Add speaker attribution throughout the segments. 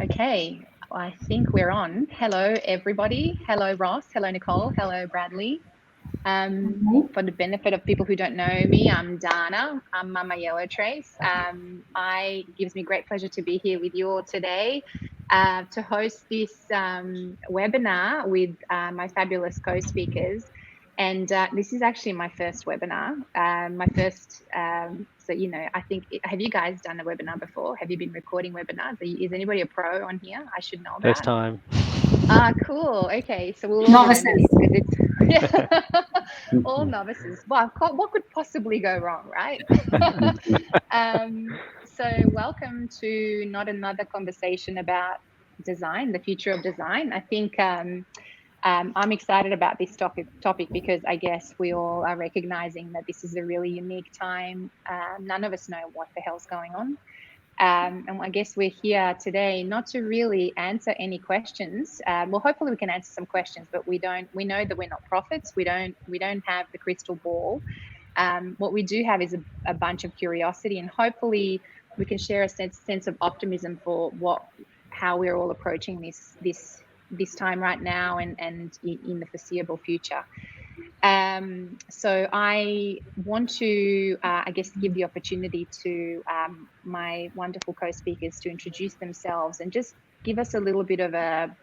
Speaker 1: Okay, I think we're on. Hello, everybody. Hello, Ross. Hello, Nicole. Hello, Bradley. For the benefit of people who don't know me, I'm Dana. I'm Mama Yellowtrace. It gives me great pleasure to be here with you all today to host this webinar with my fabulous co-speakers. And this is actually my first webinar. So, you know, I think, have you guys done a webinar before? Have you been recording webinars? Is anybody a pro on here? I should know that.
Speaker 2: First time.
Speaker 1: Ah, cool. Okay, so we'll all remember this because it's all novices. Well, what could possibly go wrong, right? So welcome to not another conversation about design, the future of design. I think I'm excited about this topic because I guess we all are recognizing that this is a really unique time. None of us know what the hell's going on. And I guess we're here today not to really answer any questions. Well, hopefully we can answer some questions, but we know that we're not prophets. We don't have the crystal ball. What we do have is a bunch of curiosity, and hopefully we can share a sense of optimism for how we're all approaching this time right now and in the foreseeable future. So I want to, I guess, give the opportunity to my wonderful co-speakers to introduce themselves and just give us a little bit of a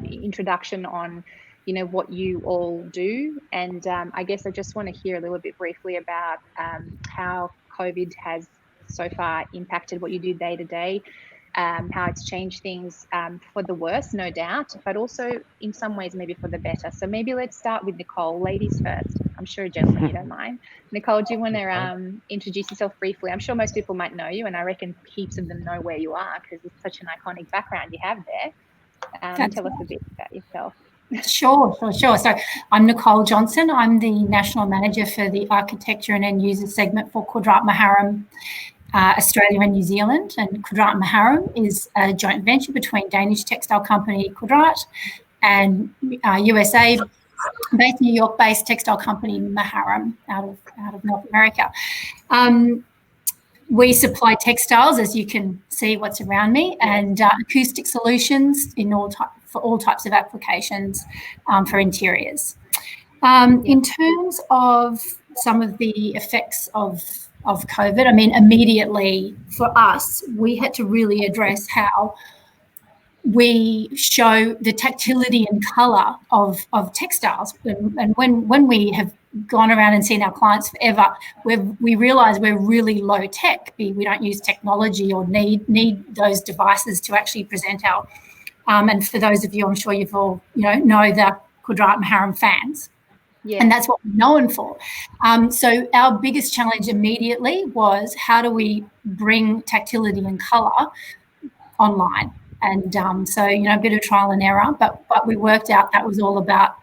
Speaker 1: introduction on, you know, what you all do. And I guess I just want to hear a little bit briefly about how COVID has so far impacted what you do day to day. How it's changed things for the worse, no doubt, but also in some ways maybe for the better. So maybe let's start with Nicole. Ladies first. I'm sure, gentlemen, you don't mind. Nicole, do you want to introduce yourself briefly? I'm sure most people might know you, and I reckon heaps of them know where you are because it's such an iconic background you have there. Tell us a bit about yourself.
Speaker 3: Sure. So I'm Nicole Johnson. I'm the National Manager for the Architecture and End User segment for Kvadrat Maharam, Australia and New Zealand. And Kvadrat Maharam is a joint venture between Danish textile company Kvadrat and USA based New York based textile company Maharam out of North America. We supply textiles, as you can see what's around me, and acoustic solutions for all types of applications for interiors. In terms of some of the effects of COVID, I mean, immediately for us, we had to really address how we show the tactility and colour of textiles. And when we have gone around and seen our clients forever, we realise we're really low tech. We don't use technology or need those devices to actually present our. And for those of you, I'm sure you've all know the Kvadrat Maharam fans. Yeah. And that's what we're known for. So our biggest challenge immediately was how do we bring tactility and colour online? And so, a bit of trial and error, but we worked out that was all about,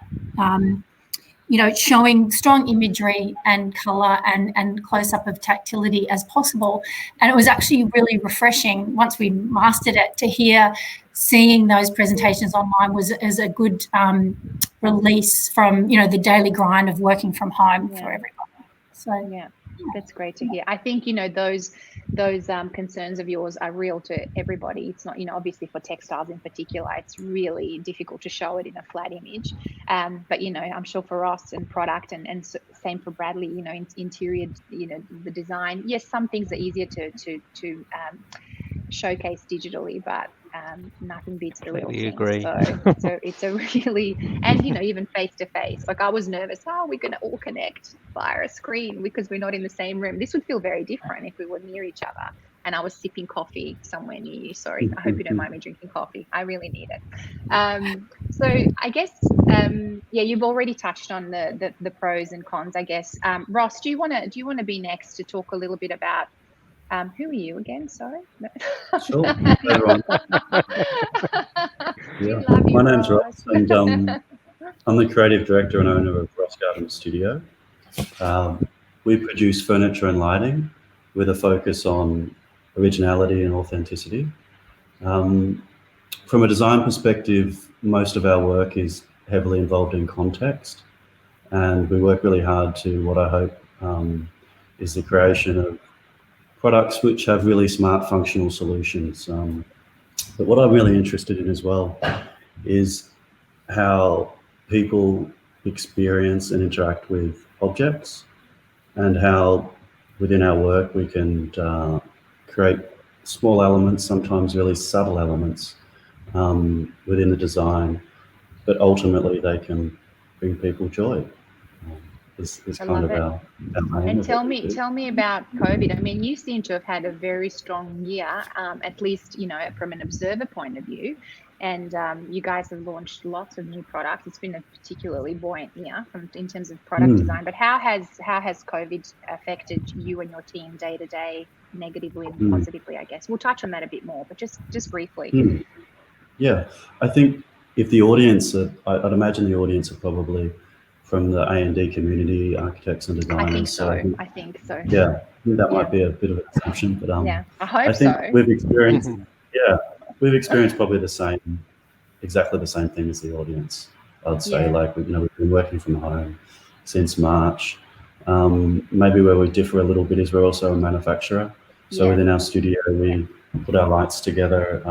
Speaker 3: showing strong imagery and colour and close-up of tactility as possible. And it was actually really refreshing once we mastered it to seeing those presentations online was as a good release from, the daily grind of working from home for everybody. So
Speaker 1: yeah, that's great to hear. I think, those concerns of yours are real to everybody. It's not, obviously for textiles in particular, it's really difficult to show it in a flat image. But, I'm sure for Ross and product and same for Bradley, interior, the design. Yes, some things are easier to showcase digitally, but nothing beats the real thing.
Speaker 2: Agree.
Speaker 1: So it's a really, and even face to face. Like I was nervous. We're going to all connect via a screen because we're not in the same room. This would feel very different if we were near each other. And I was sipping coffee somewhere near you. Sorry, I hope you don't mind me drinking coffee. I really need it. So I guess, you've already touched on the pros and cons. I guess, Ross, do you want to be next to talk a little bit about? Who are you again? Sorry.
Speaker 4: Sure. Everyone. My name's Ross, and I'm the creative director and owner of Ross Gardam Studio. We produce furniture and lighting with a focus on originality and authenticity. From a design perspective, most of our work is heavily involved in context, and we work really hard to what I hope is the creation of products which have really smart functional solutions. But what I'm really interested in as well is how people experience and interact with objects, and how within our work we can create small elements, sometimes really subtle elements within the design, but ultimately they can bring people joy. Is kind of our aim.
Speaker 1: And tell me about COVID. I mean, you seem to have had a very strong year, at least, you know, from an observer point of view. And you guys have launched lots of new products. It's been a particularly buoyant year in terms of product design. But how has COVID affected you and your team day to day, negatively and positively? I guess we'll touch on that a bit more, but just briefly.
Speaker 4: Yeah, I think if the audience, I'd imagine the audience are probably from the A&D community, architects and designers.
Speaker 1: I think so.
Speaker 4: Yeah, that might be a bit of an assumption, but
Speaker 1: yeah, I hope
Speaker 4: I think
Speaker 1: so.
Speaker 4: we've experienced, probably exactly the same thing as the audience. I'd say, like, we've been working from home since March. Maybe where we differ a little bit is we're also a manufacturer. So within our studio, we put our lights together.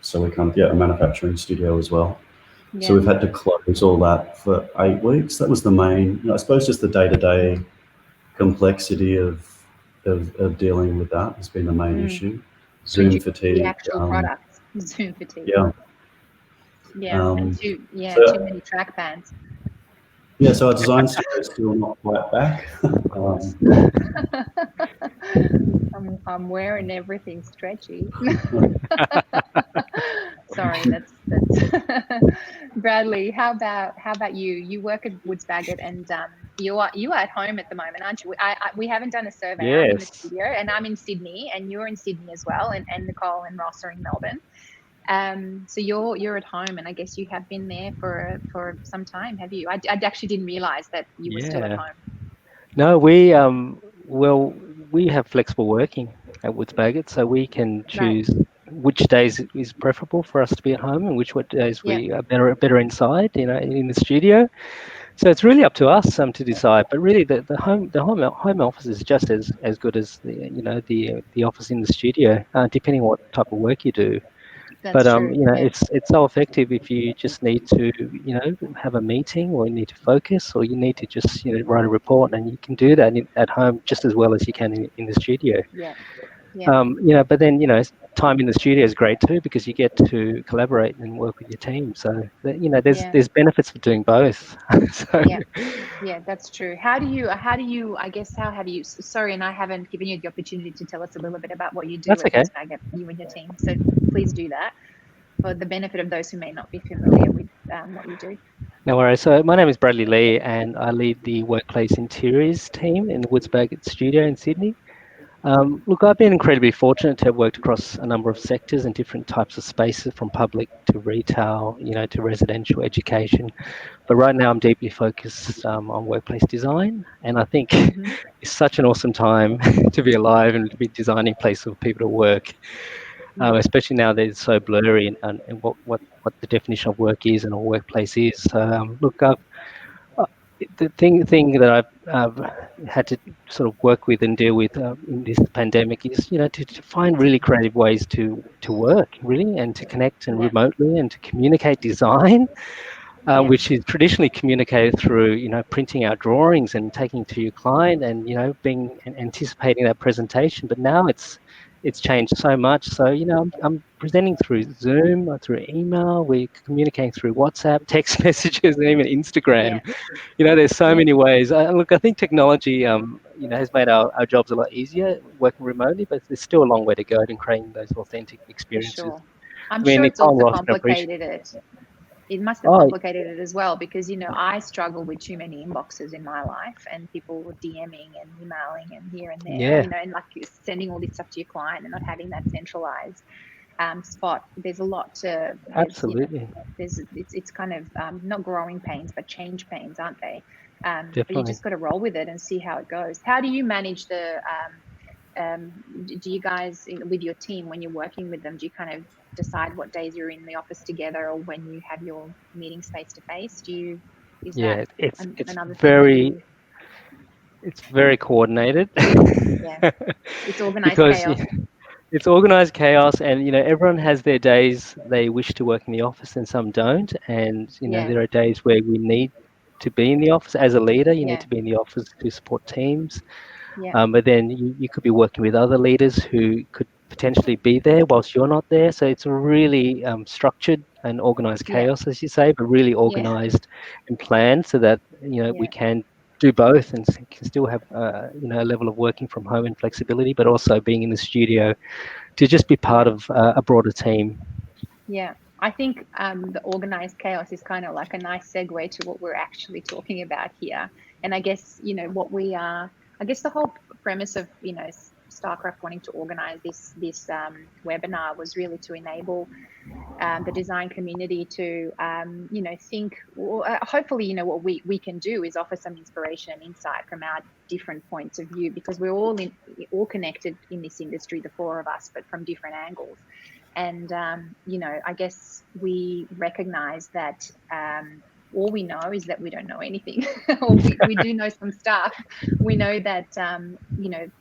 Speaker 4: So we kind of a manufacturing studio as well. So we've had to close all that for 8 weeks. That was the main, I suppose, just the day-to-day complexity of dealing with that has been the main issue. Zoom fatigue.
Speaker 1: The actual products. Zoom fatigue.
Speaker 4: Yeah.
Speaker 1: And too many trackpads.
Speaker 4: Yeah, so our design studio is still not quite back.
Speaker 1: I'm wearing everything stretchy. Sorry, that's Bradley. How about you? You work at Woods Bagot, and you are at home at the moment, aren't you? We haven't done a survey.
Speaker 2: Yes.
Speaker 1: I'm in the studio, and I'm in Sydney, and you're in Sydney as well, and Nicole and Ross are in Melbourne. So you're at home, and I guess you have been there for some time, have you? I actually didn't realise that you were still at home.
Speaker 2: No, we have flexible working at Woods Bagot, so we can choose which days is preferable for us to be at home and which days we are better inside, in the studio. So it's really up to us to decide. But really, the home office is just as good as the office in the studio, depending on what type of work you do.
Speaker 1: That's true.
Speaker 2: It's so effective if you just need to, have a meeting, or you need to focus, or you need to just, write a report, and you can do that at home just as well as you can in the studio. But then, time in the studio is great too, because you get to collaborate and work with your team. So, there's benefits for doing both.
Speaker 1: Yeah, that's true. How do you, sorry, and I haven't given you the opportunity to tell us a little bit about what you do
Speaker 2: at
Speaker 1: Woods Bagot, you and your team. So please do that for the benefit of those who may not be familiar with what you do.
Speaker 2: No worries. So my name is Bradley Lee, and I lead the workplace interiors team in the Woods Bagot studio in Sydney. Look, I've been incredibly fortunate to have worked across a number of sectors and different types of spaces, from public to retail, to residential, education. But right now I'm deeply focused on workplace design, and I think it's such an awesome time to be alive and to be designing places for people to work, especially now that it's so blurry and what the definition of work is and a workplace is. Look, the thing that I've had to sort of work with and deal with in this pandemic is, to find really creative ways to work, really, and to connect and remotely, and to communicate design, which is traditionally communicated through, printing out drawings and taking to your client and, anticipating that presentation. But now it's changed so much. So, I'm presenting through Zoom, through email, we're communicating through WhatsApp, text messages, and even Instagram. There's so many ways. Look, I think technology, has made our jobs a lot easier working remotely, but there's still a long way to go in creating those authentic experiences.
Speaker 1: Sure. I'm sure it's also complicated it. It must have complicated it as well, because, I struggle with too many inboxes in my life, and people were DMing and emailing and here and there, and like sending all this stuff to your client and not having that centralized spot. There's a lot to
Speaker 2: absolutely.
Speaker 1: It's kind of not growing pains, but change pains, aren't they?
Speaker 2: Definitely.
Speaker 1: But you just got to roll with it and see how it goes. How do you manage the? Do you guys, with your team, when you're working with them, do you kind of decide what days you're in the office together, or when you have your meetings face to face? It's very
Speaker 2: coordinated.
Speaker 1: It's organized chaos.
Speaker 2: it's organized chaos, and everyone has their days they wish to work in the office and some don't, and there are days where we need to be in the office as a leader. You need to be in the office to support teams, but then you could be working with other leaders who could potentially be there whilst you're not there. So it's a really structured and organized chaos, as you say, but really organized and planned so that we can do both and can still have a level of working from home and flexibility, but also being in the studio to just be part of a broader team.
Speaker 1: Yeah, I think the organized chaos is kind of like a nice segue to what we're actually talking about here. And I guess what we are. I guess the whole premise of StarCraft wanting to organize this webinar was really to enable the design community to think. Hopefully, what we can do is offer some inspiration and insight from our different points of view, because we're all connected in this industry, the four of us, but from different angles. And I guess we recognize that all we know is that we don't know anything. Or we do know some stuff. We know that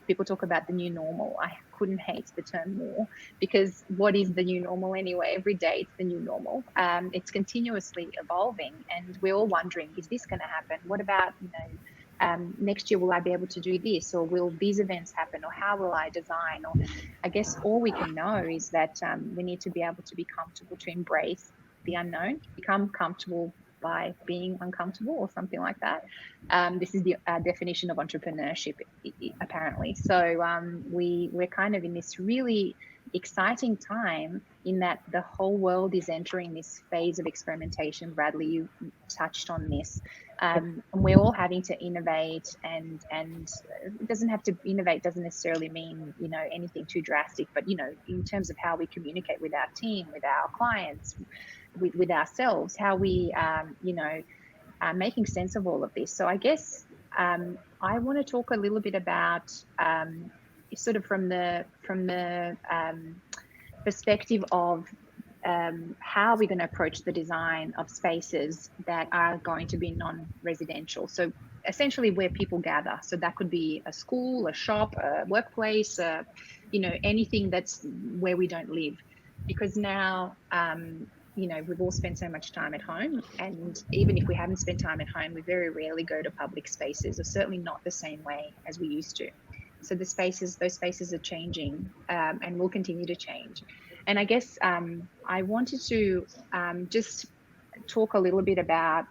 Speaker 1: people talk about the new normal. I couldn't hate the term more, because what is the new normal anyway? Every day it's the new normal. It's continuously evolving, and we're all wondering, is this going to happen? What about next year, will I be able to do this, or will these events happen, or how will I design? Or I guess all we can know is that we need to be able to be comfortable to embrace the unknown, become comfortable by being uncomfortable, or something like that. This is the definition of entrepreneurship, apparently. So we're kind of in this really exciting time in that the whole world is entering this phase of experimentation. Bradley, you touched on this. And we're all having to innovate, and it doesn't have to innovate, doesn't necessarily mean anything too drastic, but in terms of how we communicate with our team, with our clients, with ourselves, how we making sense of all of this. So I guess I want to talk a little bit about sort of from the perspective of how we're going to approach the design of spaces that are going to be non-residential. So essentially where people gather. So that could be a school, a shop, a workplace, anything that's where we don't live. Because now, we've all spent so much time at home, and even if we haven't spent time at home, we very rarely go to public spaces, or certainly not the same way as we used to. So those spaces are changing, and will continue to change. And I guess I wanted to just talk a little bit about,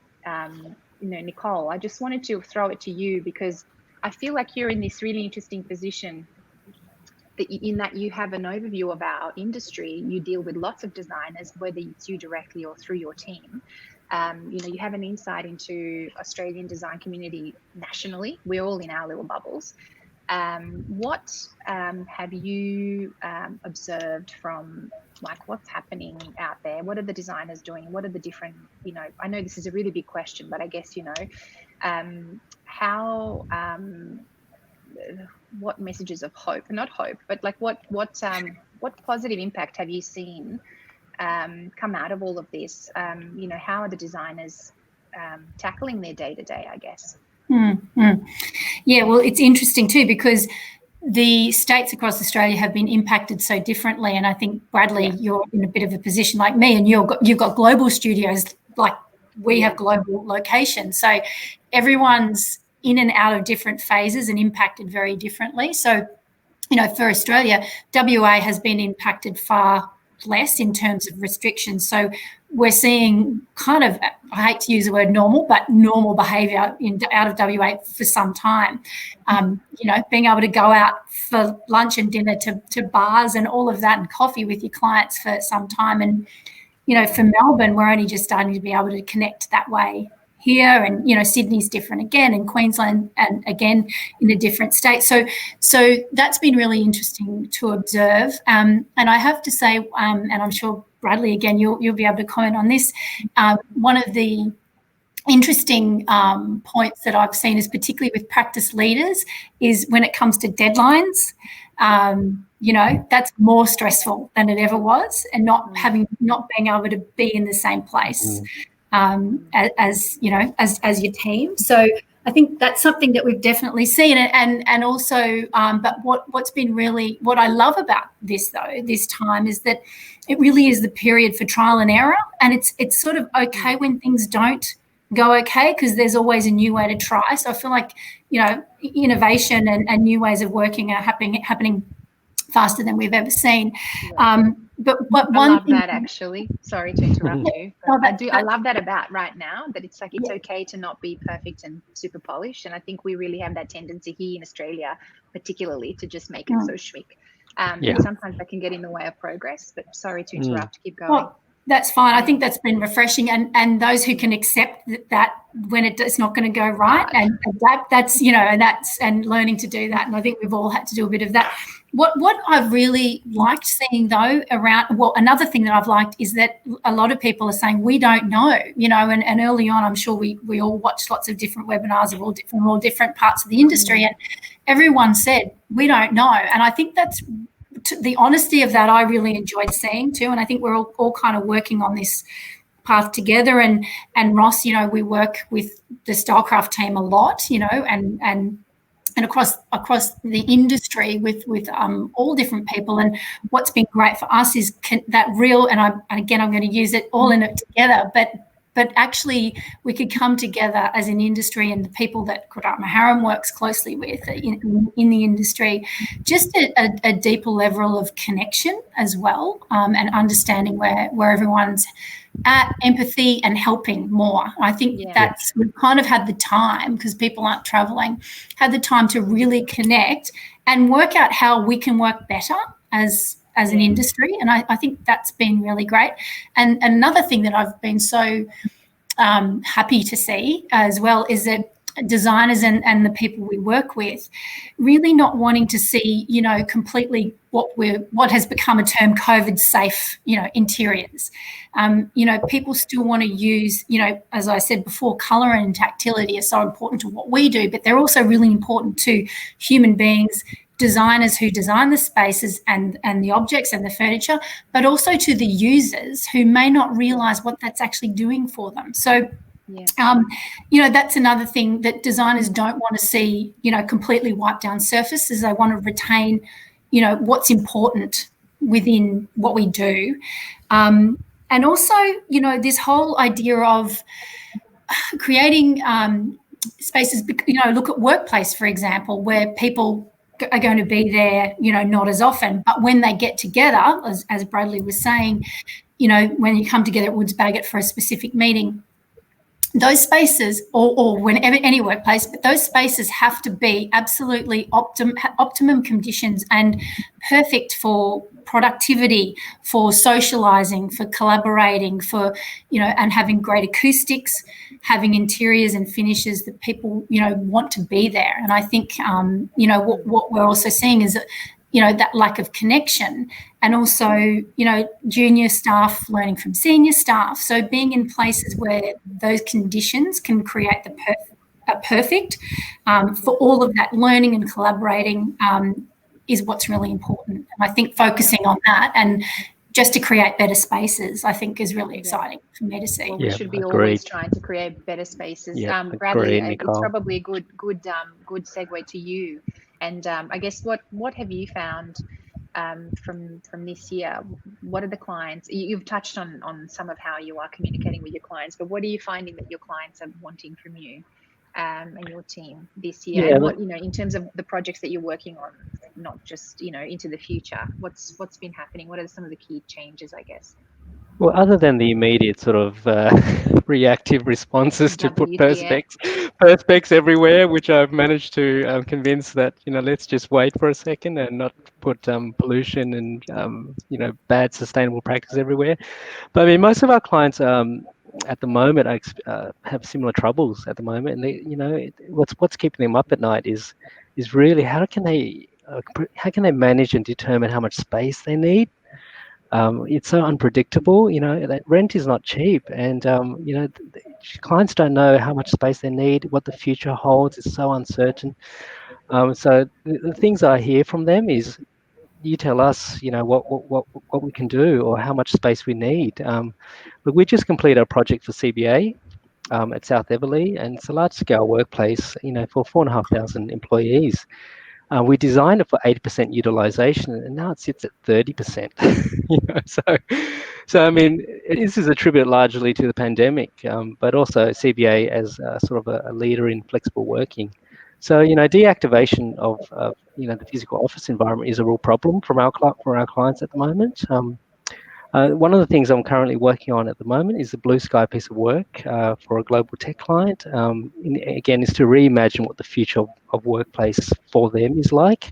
Speaker 1: Nicole, I just wanted to throw it to you, because I feel like you're in this really interesting position in that you have an overview of our industry. You deal with lots of designers, whether it's you directly or through your team. You have an insight into Australian design community nationally. We're all in our little bubbles. What have you observed from what's happening out there? What are the designers doing? What are the different, I know this is a really big question, but I guess, how, what messages of hope, not hope, but what positive impact have you seen come out of all of this? How are the designers tackling their day-to-day, I guess?
Speaker 3: Yeah, well, it's interesting too, because the states across Australia have been impacted so differently, and I think, Bradley, you're in a bit of a position like me, and you've got global studios like we have global locations, so everyone's in and out of different phases and impacted very differently. So, for Australia, WA has been impacted far less in terms of restrictions. So we're seeing kind of, I hate to use the word normal, but normal behaviour out of WA for some time. Being able to go out for lunch and dinner to bars and all of that, and coffee with your clients for some time. And, for Melbourne, we're only just starting to be able to connect that way here, and Sydney's different again, and Queensland, and again in a different state. So that's been really interesting to observe. And I have to say, and I'm sure, Bradley, again, you'll be able to comment on this. One of the interesting points that I've seen is, particularly with practice leaders, is when it comes to deadlines. That's more stressful than it ever was, and not being able to be in the same place as your team. So I think that's something that we've definitely seen, and also, but what's been really, what I love about this though, this time, is that it really is the period for trial and error, and it's sort of okay when things don't go okay, because there's always a new way to try. So I feel like, you know, innovation and new ways of working are happening faster than we've ever seen. But
Speaker 1: I love that, actually. Sorry to interrupt you. I love that about right now, that it's like, it's okay to not be perfect and super polished. And I think we really have that tendency here in Australia, particularly, to just make it so schmick. And sometimes that can get in the way of progress. But sorry to interrupt. Keep going.
Speaker 3: Well, that's fine. I think that's been refreshing, and those who can accept that when it's not going to go right and adapt, that's, you know, and learning to do that. And I think we've all had to do a bit of that. What I've really liked seeing though around, well, another thing that I've liked is that a lot of people are saying we don't know, you know, and early on, I'm sure we all watched lots of different webinars of all different parts of the industry, and everyone said we don't know. And I think that's the honesty of that I really enjoyed seeing too. And I think we're all kind of working on this path together. And Ross, you know, we work with the Stylecraft team a lot, you know, and across the industry with all different people. And what's been great for us is that real, and I'm going to use it all in it together, but actually we could come together as an industry, and the people that Kvadrat Maharam works closely with in the industry, just a deeper level of connection as well, and understanding where everyone's at, empathy and helping more. I think we've kind of had the time, because people aren't traveling, had the time to really connect and work out how we can work better as an industry. And I think that's been really great. And another thing that I've been so happy to see as well is that designers and the people we work with really not wanting to see, you know, completely what has become a term, COVID safe, you know, interiors. You know, people still want to use, you know, as I said before, colour and tactility are so important to what we do, but they're also really important to human beings, designers who design the spaces and the objects and the furniture, but also to the users who may not realise what that's actually doing for them. So, you know, that's another thing that designers don't want to see, you know, completely wiped down surfaces. They want to retain, you know, what's important within what we do. And also, you know, this whole idea of creating spaces, you know, look at workplace, for example, where people are going to be there, you know, not as often, but when they get together, as Bradley was saying, you know, when you come together at Woods Bagot for a specific meeting, those spaces, or whenever, any workplace, but those spaces have to be absolutely optimum conditions and perfect for productivity, for socializing, for collaborating, for, you know, and having great acoustics, having interiors and finishes that people, you know, want to be there. And I think, you know, what we're also seeing is that, you know, that lack of connection, and also, you know, junior staff learning from senior staff. So being in places where those conditions can create a perfect for all of that learning and collaborating is what's really important. And I think focusing on that and just to create better spaces, I think, is really exciting for me to see.
Speaker 1: Well, we should be always trying to create better spaces. Bradley, it's probably a good segue to you. And I guess what have you found from this year? What are the clients? You've touched on some of how you are communicating with your clients, but what are you finding that your clients are wanting from you and your team this year? And what, you know, in terms of the projects that you're working on, not just, you know, into the future, what's been happening? What are some of the key changes, I guess?
Speaker 2: Well, other than the immediate sort of reactive responses to put perspex everywhere, which I've managed to convince that, you know, let's just wait for a second and not put pollution and, you know, bad sustainable practice everywhere. But I mean, most of our clients at the moment have similar troubles at the moment, and they, you know, what's keeping them up at night is really how can they manage and determine how much space they need. It's so unpredictable, you know, that rent is not cheap, and you know, clients don't know how much space they need, what the future holds. It's so uncertain. So the things I hear from them is, you tell us, you know, what we can do or how much space we need. But we just completed a project for CBA, at South Everleigh, and it's a large-scale workplace, for 4,500 employees. We designed it for 80% utilization, and now it sits at 30%. So I mean, this is attributed largely to the pandemic, but also CBA as sort of a leader in flexible working. So deactivation of the physical office environment is a real problem for our clients at the moment. One of the things I'm currently working on at the moment is a blue sky piece of work for a global tech client. Again, is to reimagine what the future of workplace for them is like.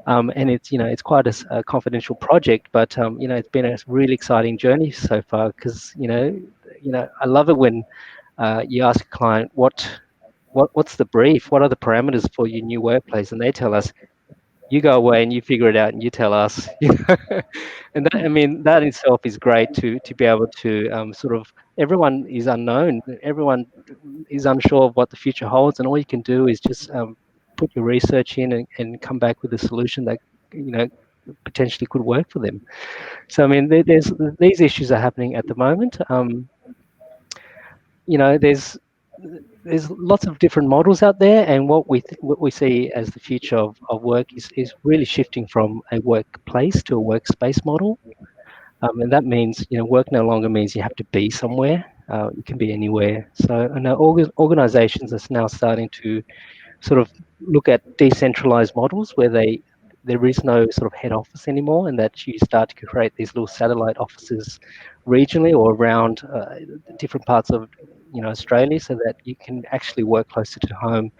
Speaker 2: And it's quite a confidential project, but it's been a really exciting journey so far, because I love it when you ask a client what's the brief, what are the parameters for your new workplace, and they tell us, you go away and you figure it out and you tell us. And that, I mean, that itself is great to be able to sort of, everyone is unknown, everyone is unsure of what the future holds, and all you can do is just put your research in and come back with a solution that potentially could work for them. So I mean, there's these issues are happening at the moment. There's lots of different models out there, and what we see as the future of work is really shifting from a workplace to a workspace model. And that means work no longer means you have to be somewhere. You can be anywhere. So I know organizations are now starting to sort of look at decentralized models where there is no sort of head office anymore, and that you start to create these little satellite offices regionally or around different parts of Australia, so that you can actually work closer to home.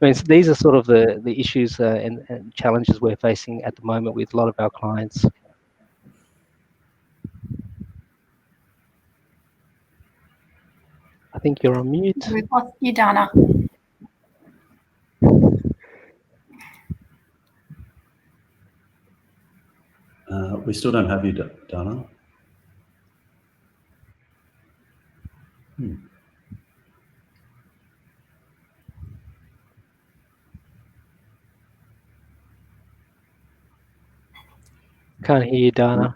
Speaker 2: I mean, these are sort of the issues and challenges we're facing at the moment with a lot of our clients. I think you're on mute.
Speaker 3: We've lost you, Dana.
Speaker 4: We still don't have you, Dana.
Speaker 2: Can't hear you, Dana.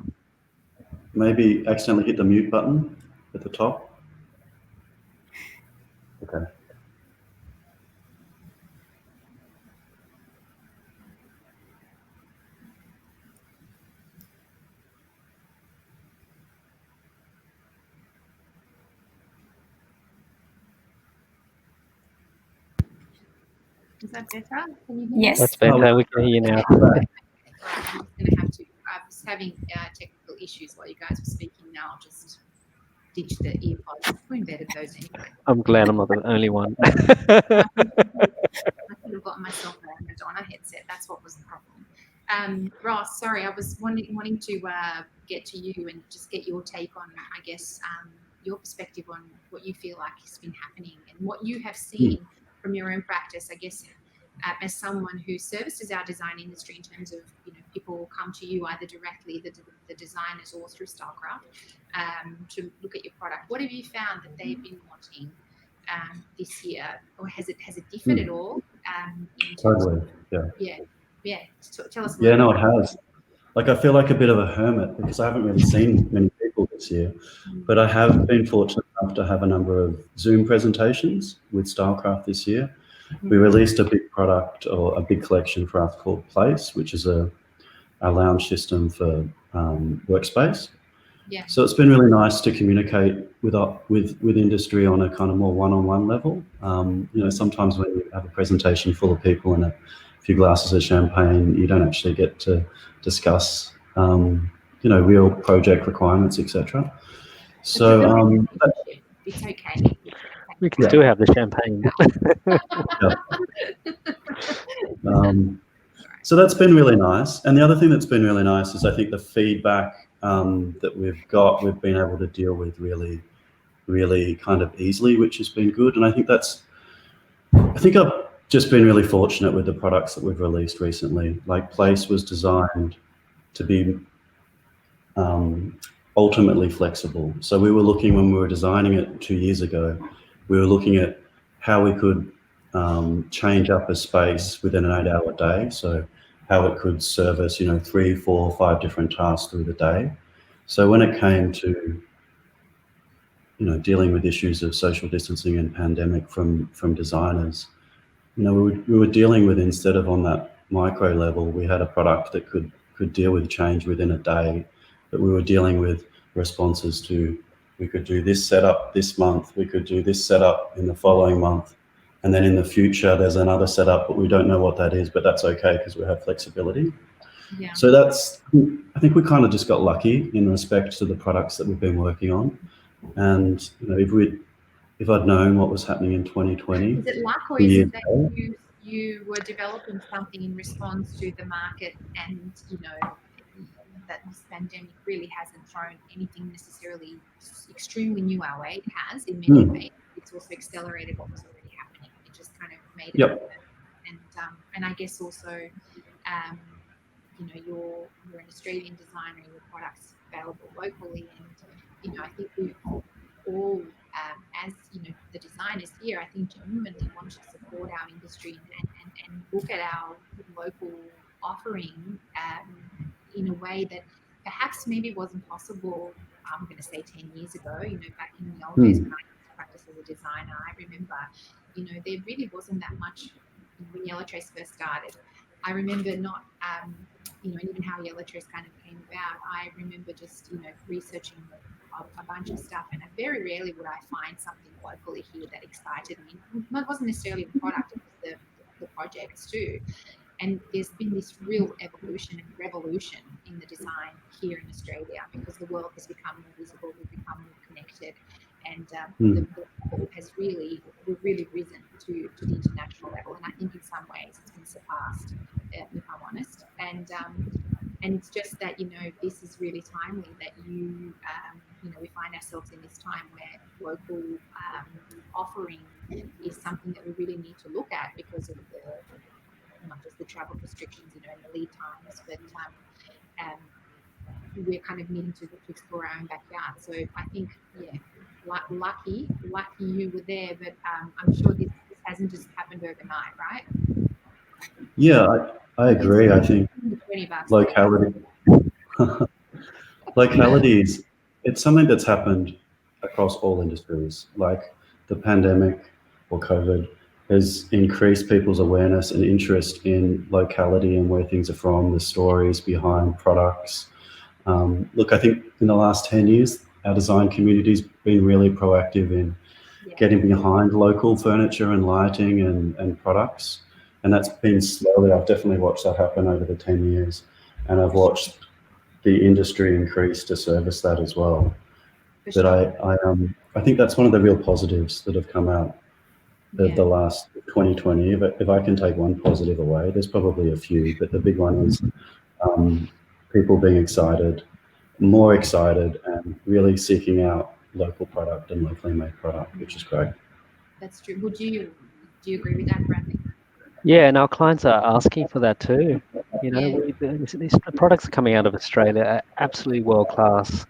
Speaker 4: Maybe accidentally hit the mute button at the top. Okay.
Speaker 1: Is that better? Can you hear
Speaker 3: Yes.
Speaker 2: That's better. We can hear you now.
Speaker 1: I'm going to have to. I was having technical issues while you guys were speaking. Now I'll just ditch the earpods. Who invented those anyway?
Speaker 2: I'm glad I'm not the only one.
Speaker 1: I could have gotten myself a Madonna headset. That's what was the problem. Ross, sorry, I was wanting to get to you and just get your take on, I guess, your perspective on what you feel like has been happening and what you have seen from your own practice, I guess, as someone who services our design industry in terms of, people come to you either directly, the designers, or through Stylecraft, to look at your product. What have you found that they've been wanting this year, or has it differed at all?
Speaker 4: Totally,
Speaker 1: yeah. Tell us.
Speaker 4: Yeah, no, it has. Like, I feel like a bit of a hermit because I haven't really seen many people this year, but I have been fortunate enough to have a number of Zoom presentations with Stylecraft this year. We released a big product, or a big collection for us, called Place, which is a lounge system for workspace.
Speaker 1: Yeah.
Speaker 4: So it's been really nice to communicate with industry on a kind of more one-on-one level. Sometimes when you have a presentation full of people and a few glasses of champagne, you don't actually get to discuss, real project requirements, etc. So
Speaker 1: it's okay.
Speaker 2: We can still have the champagne.
Speaker 4: So that's been really nice. And the other thing that's been really nice is I think the feedback that we've been able to deal with really, really kind of easily, which has been good. And I think I've just been really fortunate with the products that we've released recently. Like, Place was designed to be ultimately flexible. So we were looking, when we were designing it 2 years ago, we were looking at how we could change up a space within an 8-hour day. So how it could service, 3, 4, 5 different tasks through the day. So when it came to dealing with issues of social distancing and pandemic from designers. We were dealing with, instead of on that micro level, we had a product that could deal with change within a day, but we were dealing with responses to, we could do this setup this month, we could do this setup in the following month, and then in the future there's another setup, but we don't know what that is, but that's okay because we have flexibility.
Speaker 1: Yeah.
Speaker 4: So I think we kind of just got lucky in respect to the products that we've been working on. And if I'd known what was happening in 2020,
Speaker 1: is it luck, or is it that you were developing something in response to the market, and that this pandemic really hasn't thrown anything necessarily extremely new our way? It has in many ways. It's also accelerated what was already happening. It just kind of made it. And I guess also, you're an Australian designer, your products available locally, and I think we've all, as the designers here, I think genuinely want to support our industry and look at our local offering in a way that perhaps maybe wasn't possible. I'm going to say 10 years ago. Back in the old days when I used to practice as a designer, I remember, there really wasn't that much when Yellowtrace first started. I remember not, and even how Yellowtrace kind of came about. I remember just, researching a bunch of stuff, and very rarely would I find something locally here that excited me. It wasn't necessarily the product, it was the projects too. And there's been this real evolution and revolution in the design here in Australia, because the world has become more visible, we've become more connected, and the level has really risen to the international level. And I think in some ways it's been surpassed, if I'm honest. And it's just that, this is really timely that we find ourselves in this time where local offering is something that we really need to look at, because of not just the travel restrictions, and the lead times, but we're kind of needing to explore our own backyard. So I think, lucky you were there, but I'm sure this hasn't just happened overnight, right?
Speaker 4: Yeah, I agree. I think localities, it's something that's happened across all industries. Like the pandemic or COVID has increased people's awareness and interest in locality and where things are from, the stories behind products. Look, I think in the last 10 years, our design community's been really proactive in getting behind local furniture and lighting and products. And that's been slowly, I've definitely watched that happen over the 10 years. And I've watched the industry increase to service that as well. But I think that's one of the real positives that have come out of the last 2020. If I can take one positive away, there's probably a few, but the big one is people being excited, more excited, and really seeking out local product and locally made product, which is great.
Speaker 1: That's true. Do you agree with that, Bradley?
Speaker 2: Yeah, and our clients are asking for that too. These products coming out of Australia are absolutely world class,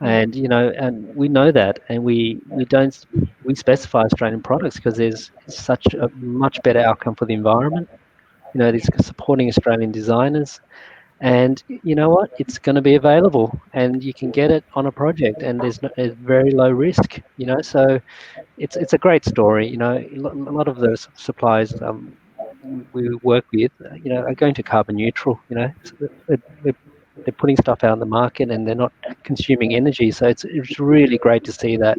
Speaker 2: and and we know that, and we specify Australian products because there's such a much better outcome for the environment. It's supporting Australian designers, and you know what? It's going to be available, and you can get it on a project, and there's very low risk. So it's a great story. A lot of the suppliers we work with, are going to carbon neutral. So they're putting stuff out in the market, and they're not consuming energy. So it's really great to see that.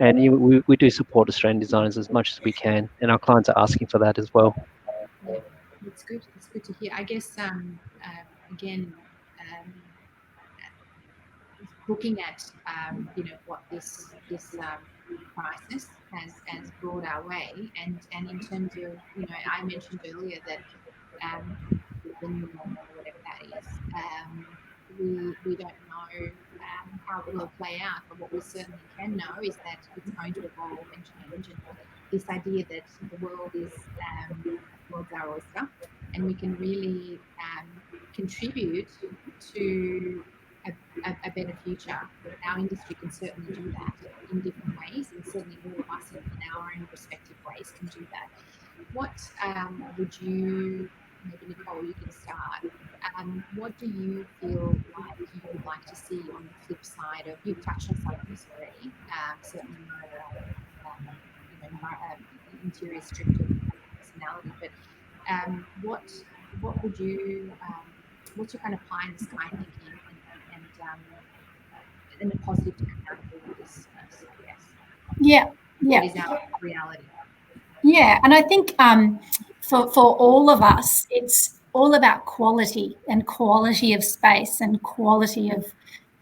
Speaker 2: And we do support Australian designers as much as we can, and our clients are asking for that as well.
Speaker 1: Yeah, it's good. It's good to hear. I guess again, looking at what this crisis has brought our way, and in terms of I mentioned earlier that the new normal, or whatever that is, we don't know how it will play out, but what we certainly can know is that it's going to evolve and change, and this idea that the world is world's our oyster, and we can really contribute to a better future. Our industry can certainly do that in different ways, and certainly all of us in our own respective ways can do that. What would you, maybe Nicole, you can start,
Speaker 5: what do you feel like you would like to see on the flip side of, you've touched on some of this already, certainly interior strict personality, but what would you, what's your kind of pie in the sky thinking and a positive to come out of all this, I guess?
Speaker 3: Yeah.
Speaker 5: What is our reality?
Speaker 3: Yeah, and I think for all of us, it's all about quality and quality of space and quality of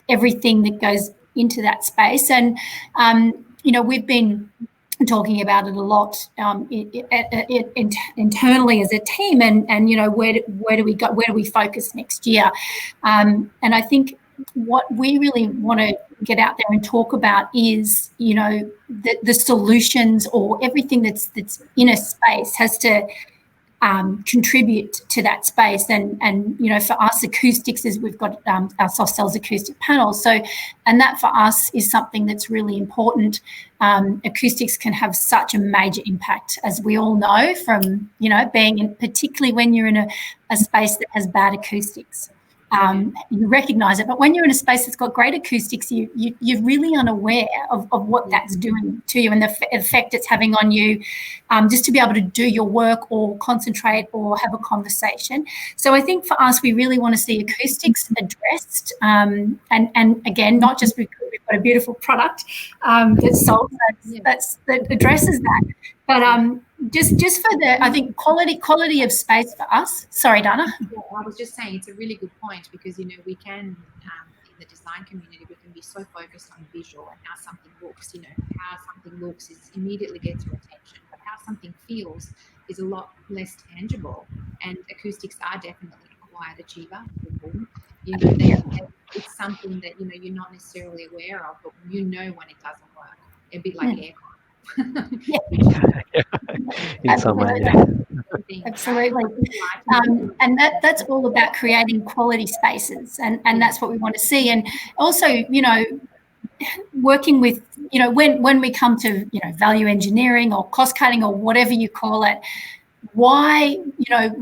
Speaker 3: everything that goes into that space. And, we've been talking about it a lot internally as a team, and where do we go? Where do we focus next year? And I think what we really want to get out there and talk about is, the solutions, or everything that's in a space has to contribute to that space. And for us, acoustics is, we've got our soft cells acoustic panels. So, and that for us is something that's really important. Acoustics can have such a major impact, as we all know, from, being in, particularly when you're in a space that has bad acoustics. You recognise it, but when you're in a space that's got great acoustics, you're really unaware of what that's doing to you and the effect it's having on you, just to be able to do your work or concentrate or have a conversation. So I think for us, we really want to see acoustics addressed, and again, not just because we've got a beautiful product that addresses that, but just for the, I think, quality of space for us. Sorry, Dana.
Speaker 5: Yeah, I was just saying, it's a really good point, because we can, in the design community, we can be so focused on visual and how something looks. How something looks is immediately gets your attention, but how something feels is a lot less tangible. And acoustics are definitely a quiet achiever. It's something that you're not necessarily aware of, but when it doesn't work. A bit like aircon.
Speaker 2: In some way,
Speaker 3: absolutely. And that's all about creating quality spaces, and that's what we want to see. And also, working with, when we come to, value engineering or cost cutting or whatever you call it, why,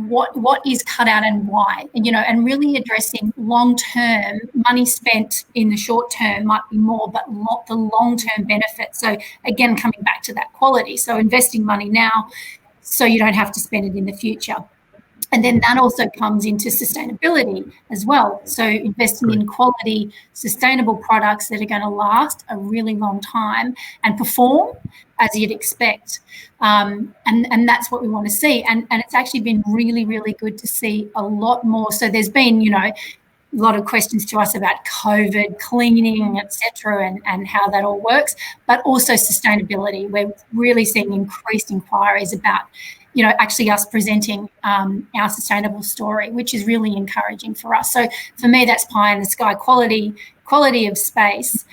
Speaker 3: what is cut out and why, and really addressing long-term. Money spent in the short term might be more, but the long-term benefits. So again, coming back to that quality. So investing money now so you don't have to spend it in the future. And then that also comes into sustainability as well. So investing in quality, sustainable products that are going to last a really long time and perform as you'd expect. And that's what we want to see. And it's actually been really, really good to see a lot more. So there's been, a lot of questions to us about COVID, cleaning, etc., and how that all works, but also sustainability. We're really seeing increased inquiries about, actually us presenting our sustainable story, which is really encouraging for us. So for me, that's pie in the sky, quality of space,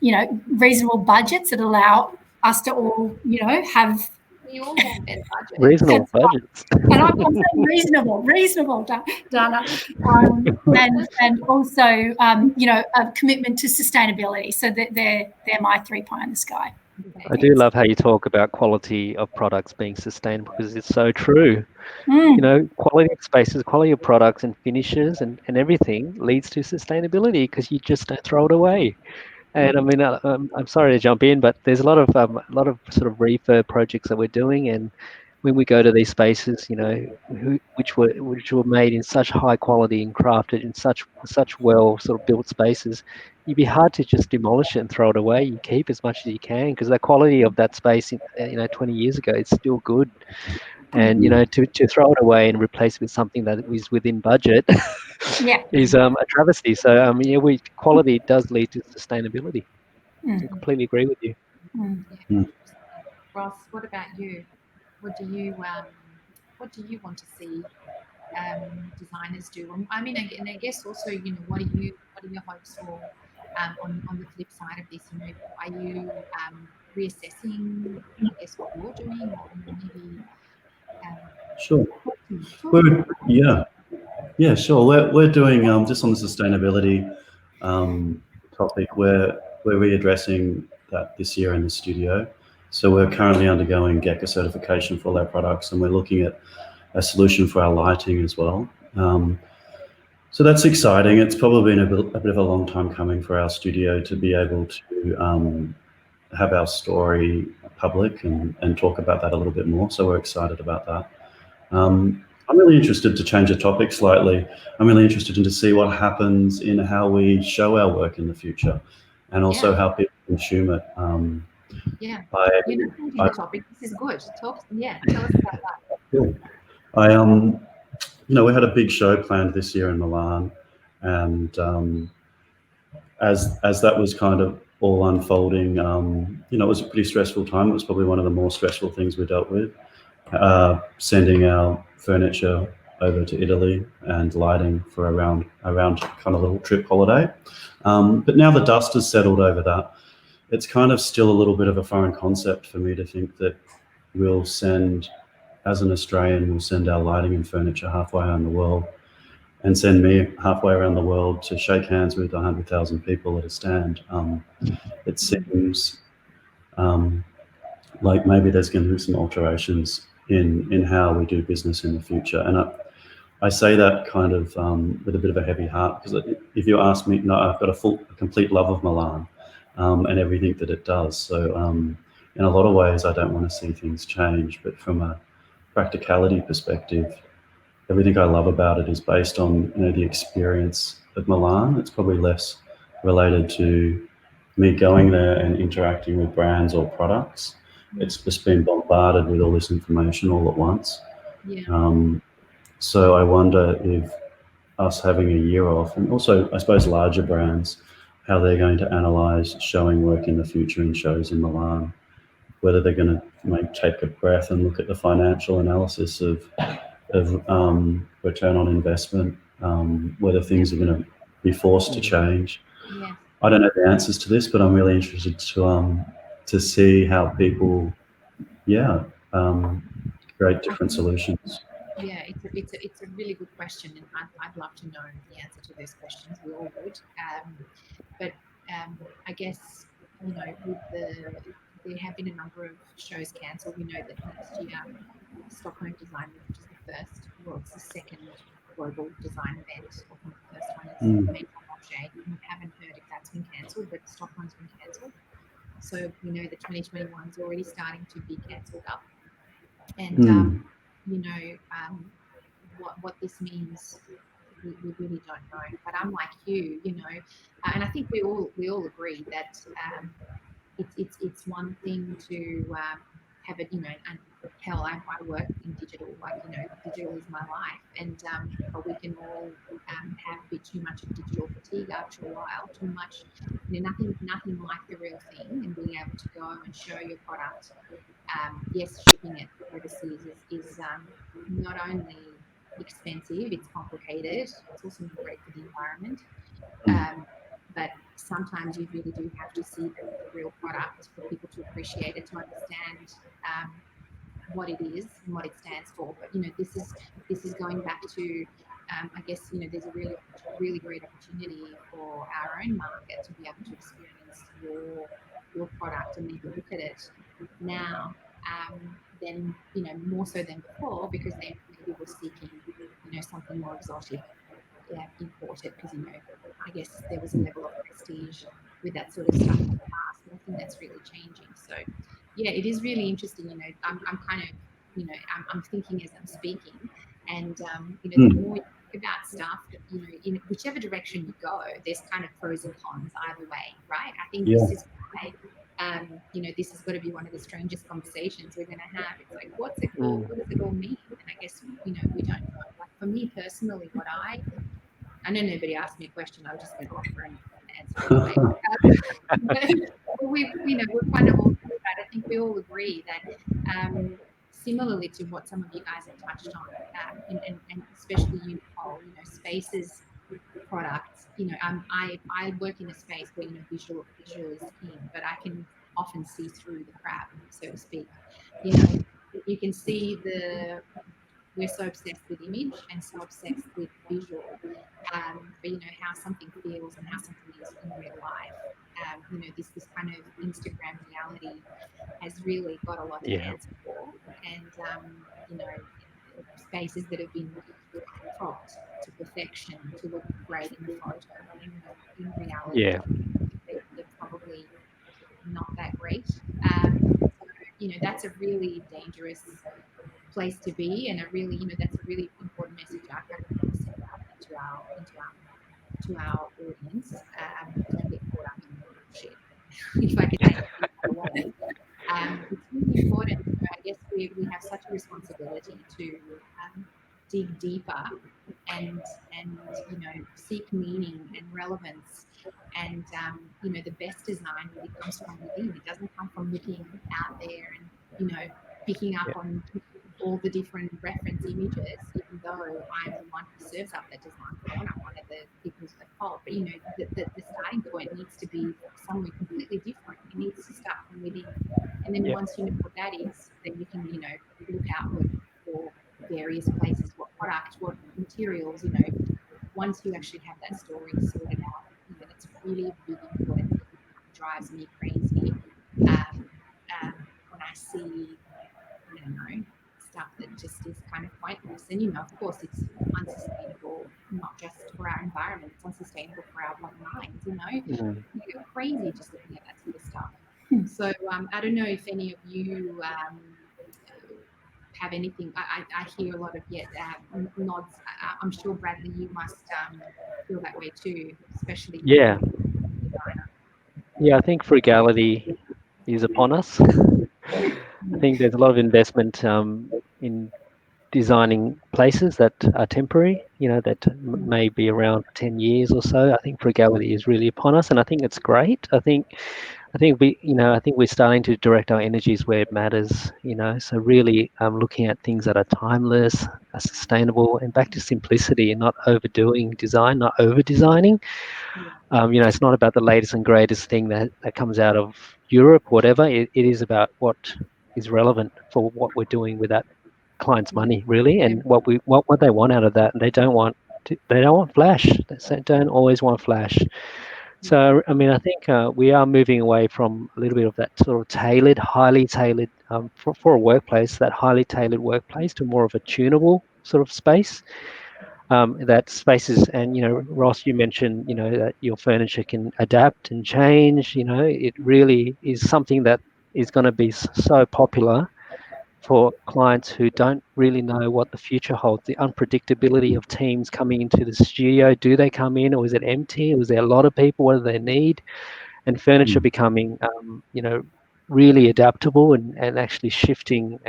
Speaker 3: reasonable budgets that allow us to all, have
Speaker 5: we all want better budgets.
Speaker 2: Reasonable budgets.
Speaker 3: And I'm saying reasonable, Dana. And also, a commitment to sustainability. So that they're my 3 pie in the sky.
Speaker 2: I do love how you talk about quality of products being sustainable, because it's so true. Quality of spaces, quality of products and finishes and everything leads to sustainability, because you just don't throw it away. And I mean, I'm sorry to jump in, but there's a lot of sort of refurb projects that we're doing, and when we go to these spaces, which were made in such high quality and crafted in such well sort of built spaces, you'd be hard to just demolish it and throw it away. You keep as much as you can, because the quality of that space, 20 years ago, it's still good. And to throw it away and replace it with something that is within budget is a travesty. So quality does lead to sustainability. I completely agree with you.
Speaker 5: Ross, what about you? What do you want to see designers do? I mean, and I guess also, what are your hopes for on the flip side of this? Are you reassessing, I guess, what you're doing, or maybe?
Speaker 4: Sure. Sure. We're doing just on the sustainability topic. We're readdressing that this year in the studio. So we're currently undergoing GECA certification for all our products, and we're looking at a solution for our lighting as well. So that's exciting. It's probably been a bit of a long time coming for our studio to be able to have our story public and talk about that a little bit more. So we're excited about that. I'm really interested, to change the topic slightly, I'm really interested in to see what happens in how we show our work in the future, and also how people consume it.
Speaker 5: You're not changing the topic. This is good. Tell us about that.
Speaker 4: We had a big show planned this year in Milan, and as that was kind of all unfolding, it was a pretty stressful time. It was probably one of the more stressful things we dealt with, sending our furniture over to Italy and lighting for around kind of little trip holiday. But now the dust has settled over that. It's kind of still a little bit of a foreign concept for me to think that as an Australian, we'll send our lighting and furniture halfway around the world, and send me halfway around the world to shake hands with 100,000 people at a stand. It seems like maybe there's going to be some alterations in how we do business in the future. And I say that kind of with a bit of a heavy heart, because if you ask me, no, I've got a complete love of Milan and everything that it does. So in a lot of ways, I don't want to see things change, but from a practicality perspective, everything I love about it is based on the experience of Milan. It's probably less related to me going there and interacting with brands or products. It's just been bombarded with all this information all at once. So I wonder if us having a year off, and also I suppose larger brands, how they're going to analyse showing work in the future in shows in Milan, whether they're going to take a breath and look at the financial analysis of return on investment, whether things are going to be forced to change. I don't know the answers to this, but I'm really interested to see how people create different solutions.
Speaker 5: Yeah, it's a really good question, and I'd love to know the answer to those questions. We all would. But I guess with there have been a number of shows cancelled. We know that next year Stockholm Design Week, which is the first, it's the second global design event. I think the first one is Maison Marché. We haven't heard if that's been cancelled, but Stockholm's been cancelled. So we know that 2021 is already starting to be cancelled up, and what this means, we really don't know. But I'm like you, and I think we all agree that it's one thing to have it, and hell, I work in digital, digital is my life, and but we can all have a bit too much of digital fatigue after a while, too much, nothing like the real thing, and being able to go and show your product. Yes, shipping it overseas is not only expensive, it's complicated, it's also not great for the environment. But sometimes you really do have to see the real product for people to appreciate it, to understand what it is and what it stands for. But this is going back to I guess there's a really great opportunity for our own market to be able to experience your product and maybe look at it now, then more so than before, because they maybe were seeking something more exotic, imported, because I guess there was a level of prestige with that sort of stuff in the past, and I think that's really changing. So it is really interesting. I'm kind of I'm thinking as I'm speaking, and the more you think about stuff, in whichever direction you go, there's kind of pros and cons either way, right? I think this is why this has got to be one of the strangest conversations we're going to have. It's like, what's it all? What does it all mean? And I guess we don't know. Like for me personally, what I know nobody asked me a question. I was just going to offer an answer anyway. But we're kind of all that. I think we all agree that similarly to what some of you guys have touched on, and especially you, Nicole, spaces, products. I work in a space where visual is king, but I can often see through the crap, so to speak. You can see we're so obsessed with image and so obsessed with visual, but how something feels and how something is in real life. This kind of Instagram reality has really got a lot to answer for, and spaces that have been cropped to perfection to look great in the photo, but in reality,
Speaker 2: Yeah.
Speaker 5: they're probably not that great. That's a really dangerous place to be, and that's a really important message I kind of want to send out to our audience. Don't get caught up in the bullshit. If I could say that in another way. It's really important. I guess we have such a responsibility to dig deeper and seek meaning and relevance. And the best design really comes from within. It doesn't come from looking out there and picking up on all the different reference images, even though I'm the one who serves up that design point. I'm one of the people who's at fault. But the starting point needs to be somewhere completely different. It needs to start from within. And then once you know what that is, then you can, look outward for various places, what product, what materials, once you actually have that story sorted out, that's really a big important thing that drives me crazy when I see, I don't know, stuff that just is kind of pointless. And, of course, it's unsustainable, not just for our environment, it's unsustainable for our bottom lines, You go crazy just looking at that sort of stuff. So I don't know if any of you have anything. I hear a lot of nods. I'm sure, Bradley, you must feel that way too, especially
Speaker 2: Yeah.
Speaker 5: designer.
Speaker 2: Yeah, I think frugality is upon us. I think there's a lot of investment in designing places that are temporary, that may be around for 10 years or so. I think frugality is really upon us, and I think it's great. I think we're starting to direct our energies where it matters, so really looking at things that are timeless, are sustainable, and back to simplicity and not overdoing design, not over designing. It's not about the latest and greatest thing that comes out of Europe, whatever. It is about what is relevant for what we're doing with that client's money, really, and what they want out of that. And they don't want flash. They don't always want flash. So, I think we are moving away from a little bit of that sort of tailored, highly tailored for a workplace, that highly tailored workplace, to more of a tunable sort of space. That spaces, and Ross, you mentioned that your furniture can adapt and change. It really is something that is going to be so popular for clients who don't really know what the future holds. The unpredictability of teams coming into the studio. Do they come in, or is it empty? Or is there a lot of people? What do they need? And furniture becoming really adaptable and actually shifting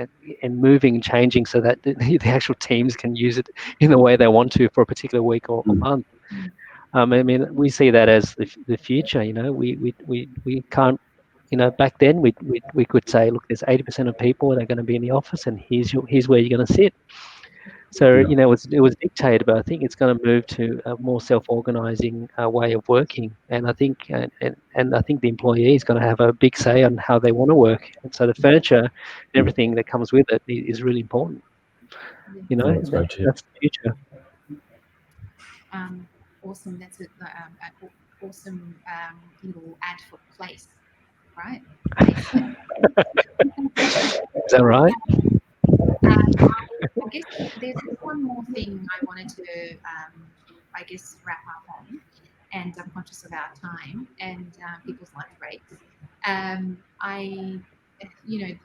Speaker 2: and moving and changing, so that the actual teams can use it in the way they want to for a particular week or month. We see that as the future. We can't. Back then we could say, look, there's 80% of people that are going to be in the office, and here's where you're going to sit. So it was dictated, but I think it's going to move to a more self-organizing way of working, and I think and I think the employee is going to have a big say on how they want to work, and so the furniture and everything that comes with it is really important.
Speaker 4: That's right,
Speaker 2: that's the future.
Speaker 5: Awesome. That's an awesome little ad for place, right?
Speaker 2: Is that right?
Speaker 5: I guess there's one more thing I wanted to, wrap up on, and I'm conscious of our time and people's lunch breaks.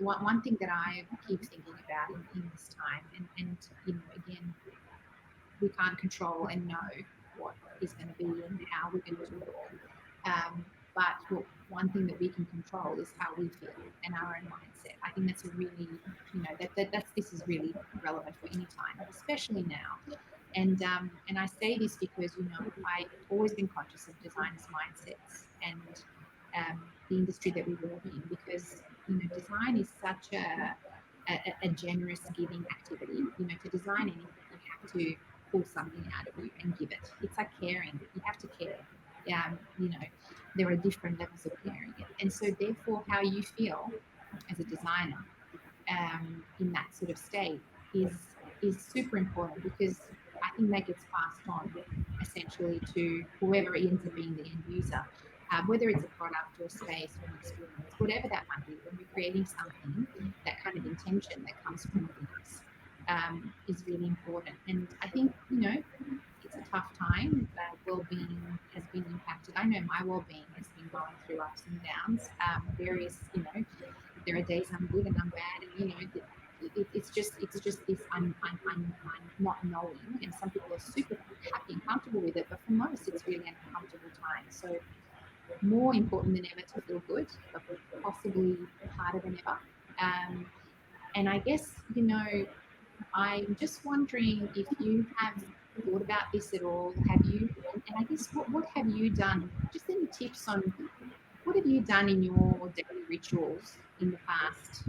Speaker 5: One thing that I keep thinking about in this time, and again, we can't control and know what is going to be and how we're going to do it all. But one thing that we can control is how we feel and our own mindset. I think that's a really, this is really relevant for any time, especially now. And I say this because I've always been conscious of designers' mindsets and the industry that we work in, because design is such a generous giving activity. To design anything, you have to pull something out of you and give it. It's like caring. You have to care. There are different levels of caring. And so therefore, how you feel as a designer in that sort of state is super important, because I think that gets passed on essentially to whoever ends up being the end user, whether it's a product or a space or an experience, whatever that might be. When you're creating something, that kind of intention that comes from within us, is really important. And I think, you know, it's a tough time. Well-being has been impacted. I know my well-being has been going through ups and downs. Various, you know, there are days I'm good and I'm bad, and you know, it's just this I'm not knowing. And some people are super happy and comfortable with it, but for most, it's really an uncomfortable time. So more important than ever to feel good, but possibly harder than ever. And I guess, you know, I'm just wondering if you have thought about this at all. Have you? And I guess what have you done? Just any tips on what have you done in your daily rituals in the past,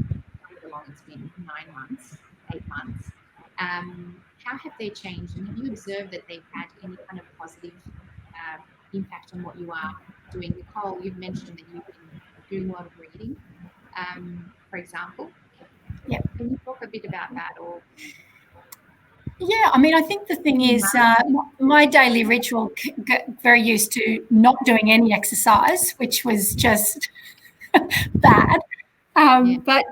Speaker 5: however long it's been, 9 months, 8 months? How have they changed? And have you observed that they've had any kind of positive impact on what you are doing? Nicole, you've mentioned that you've been doing a lot of reading, for example.
Speaker 3: Yeah.
Speaker 5: Can you talk a bit about that? Or
Speaker 3: yeah, I mean, I think the thing is, my daily ritual got very used to not doing any exercise, which was just bad. But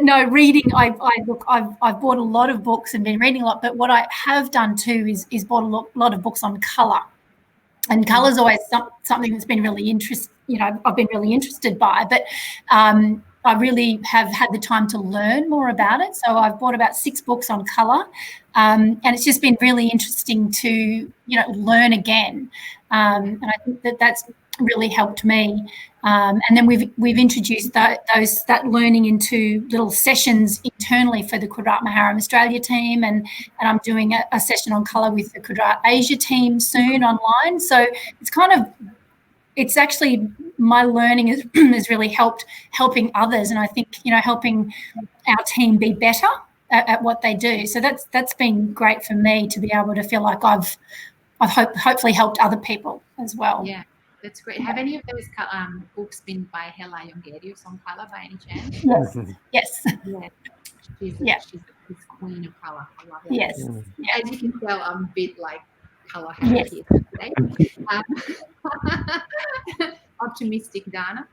Speaker 3: no, reading. I've bought a lot of books and been reading a lot. But what I have done too is bought a lot of books on colour. And colour is always something that's been really I've been really interested by. But I really have had the time to learn more about it. So I've bought about 6 books on colour, and it's just been really interesting to learn again. And I think that's really helped me. And then we've introduced that learning into little sessions internally for the Kvadrat Maharam Australia team, and I'm doing a session on colour with the Kvadrat Asia team soon online. So it's actually my learning has really helping others, and I think helping our team be better at what they do. So that's been great for me to be able to feel like I've hopefully helped other people as well.
Speaker 5: Yeah, that's great. Have any of those books been by Hela Jongerius on colour by any chance?
Speaker 3: Yes.
Speaker 5: Yeah. She's queen of colour. I love it.
Speaker 3: Yes.
Speaker 5: As you can tell, I'm a bit like colour happy today. Optimistic Dana.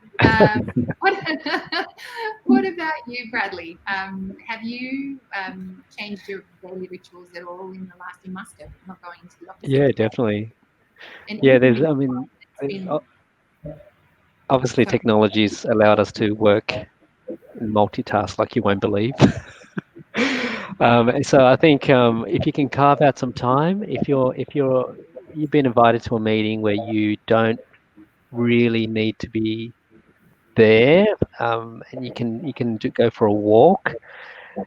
Speaker 5: What about you, Bradley? Have you changed your daily rituals at all in the last? You must have, not going into the office.
Speaker 2: Yeah, definitely.
Speaker 5: And
Speaker 2: obviously technology's allowed us to work and multitask like you won't believe. So I think if you can carve out some time, if you've been invited to a meeting where you don't really need to be there, and you can go for a walk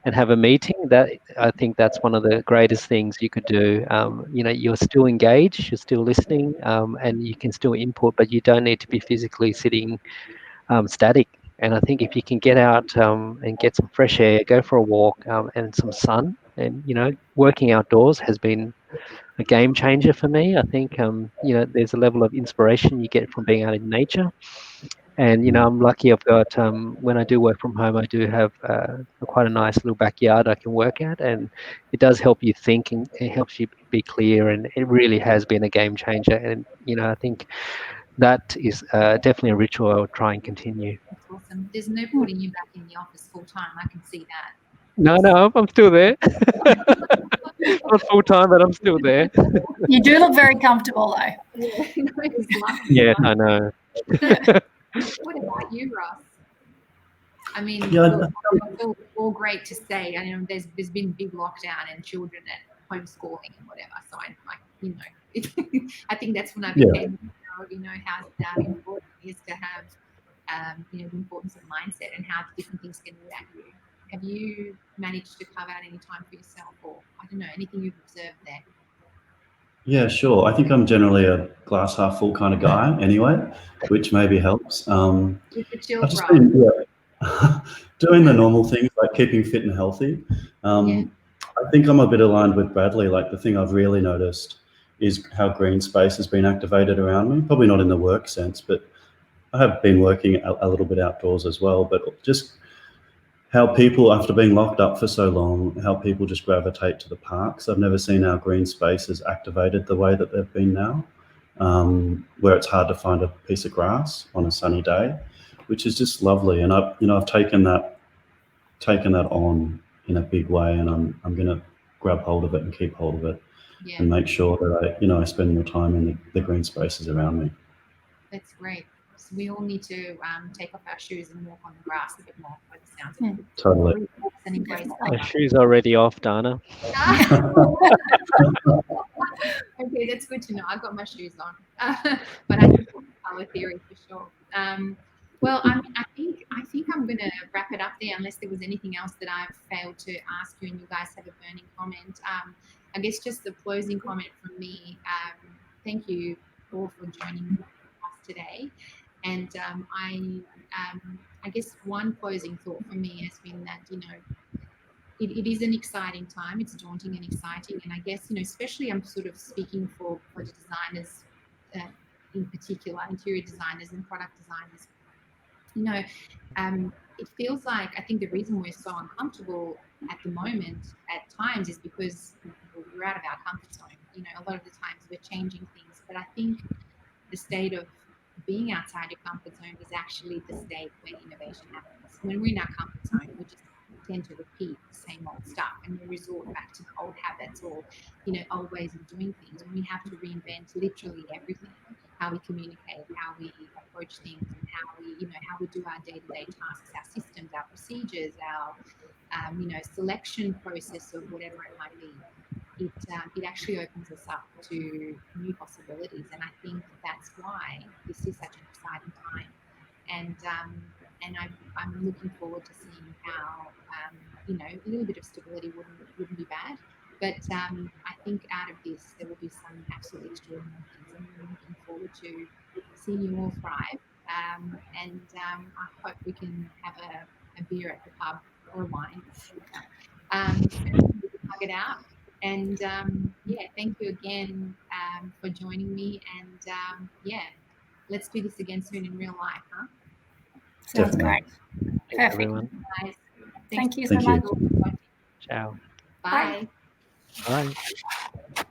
Speaker 2: and have a meeting, that I think that's one of the greatest things you could do. You're still engaged, you're still listening, and you can still input, but you don't need to be physically sitting static. And I think if you can get out and get some fresh air, go for a walk and some sun, and working outdoors has been a game changer for me. I think there's a level of inspiration you get from being out in nature. And I'm lucky. I've got when I do work from home, I do have quite a nice little backyard I can work at, and it does help you think and it helps you be clear. And it really has been a game changer. And I think that is definitely a ritual I would try and continue.
Speaker 5: That's awesome. There's no putting you back in the office full time. I can see that.
Speaker 2: No, I'm still there. Not full time, but I'm still there.
Speaker 3: You do look very comfortable, though.
Speaker 2: Yes, I know.
Speaker 5: What about you, Ross? I mean,
Speaker 4: Yeah,
Speaker 5: it's all great to say. I know there's been big lockdown and children at homeschooling and whatever. So I think that's when I became, how important it is to have, the importance of mindset and how different things can impact you. Have you managed to carve out any time for yourself, or I don't know, anything you've observed there?
Speaker 4: Yeah, sure. I think I'm generally a glass half full kind of guy anyway, which maybe helps. I've just been doing the normal things like keeping fit and healthy. I think I'm a bit aligned with Bradley. Like, the thing I've really noticed is how green space has been activated around me. Probably not in the work sense, but I have been working a little bit outdoors as well. But just how people, after being locked up for so long, how people just gravitate to the parks. I've never seen our green spaces activated the way that they've been now, where it's hard to find a piece of grass on a sunny day, which is just lovely. And I've taken that on in a big way, and I'm going to grab hold of it and keep hold of it,
Speaker 5: Yeah,
Speaker 4: and make sure that I spend more time in the green spaces around me.
Speaker 5: that's great. So we all need to take off our shoes and walk on the grass a bit more, by the sounds of it.
Speaker 4: Totally.
Speaker 5: And embrace
Speaker 3: Definitely.
Speaker 2: The shoe's already off, Dana.
Speaker 5: Okay, that's good to know. I've got my shoes on, but I support color theory for sure. Well, I think I'm going to wrap it up there, unless there was anything else that I've failed to ask you and you guys have a burning comment. I guess just the closing comment from me. Thank you all for joining us today. And I guess one closing thought for me has been that, it is an exciting time. It's daunting and exciting. And I guess, especially I'm sort of speaking for the designers in particular, interior designers and product designers. It feels like, I think the reason we're so uncomfortable at the moment at times is because we're out of our comfort zone. A lot of the times we're changing things. But I think the state of being outside your comfort zone is actually the state where innovation happens. When we're in our comfort zone, we just tend to repeat the same old stuff, and we resort back to the old habits or old ways of doing things. When we have to reinvent literally everything, how we communicate, how we approach things, and how we do our day-to-day tasks, our systems, our procedures, our selection process of whatever it might be. It actually opens us up to new possibilities, and I think that's why this is such an exciting time. And I'm looking forward to seeing how a little bit of stability wouldn't be bad, but I think out of this there will be some absolutely extraordinary things, and we're looking forward to seeing you all thrive. And I hope we can have a beer at the pub or a wine. Hug it out. And thank you again for joining me. And let's do this again soon in real life, huh?
Speaker 3: Sounds
Speaker 4: Definitely.
Speaker 3: great.
Speaker 2: Thanks,
Speaker 3: Perfect.
Speaker 2: everyone.
Speaker 5: Guys,
Speaker 3: Thank you so
Speaker 4: Thank you.
Speaker 3: much.
Speaker 2: Ciao.
Speaker 5: Bye.
Speaker 3: Bye.
Speaker 2: Bye.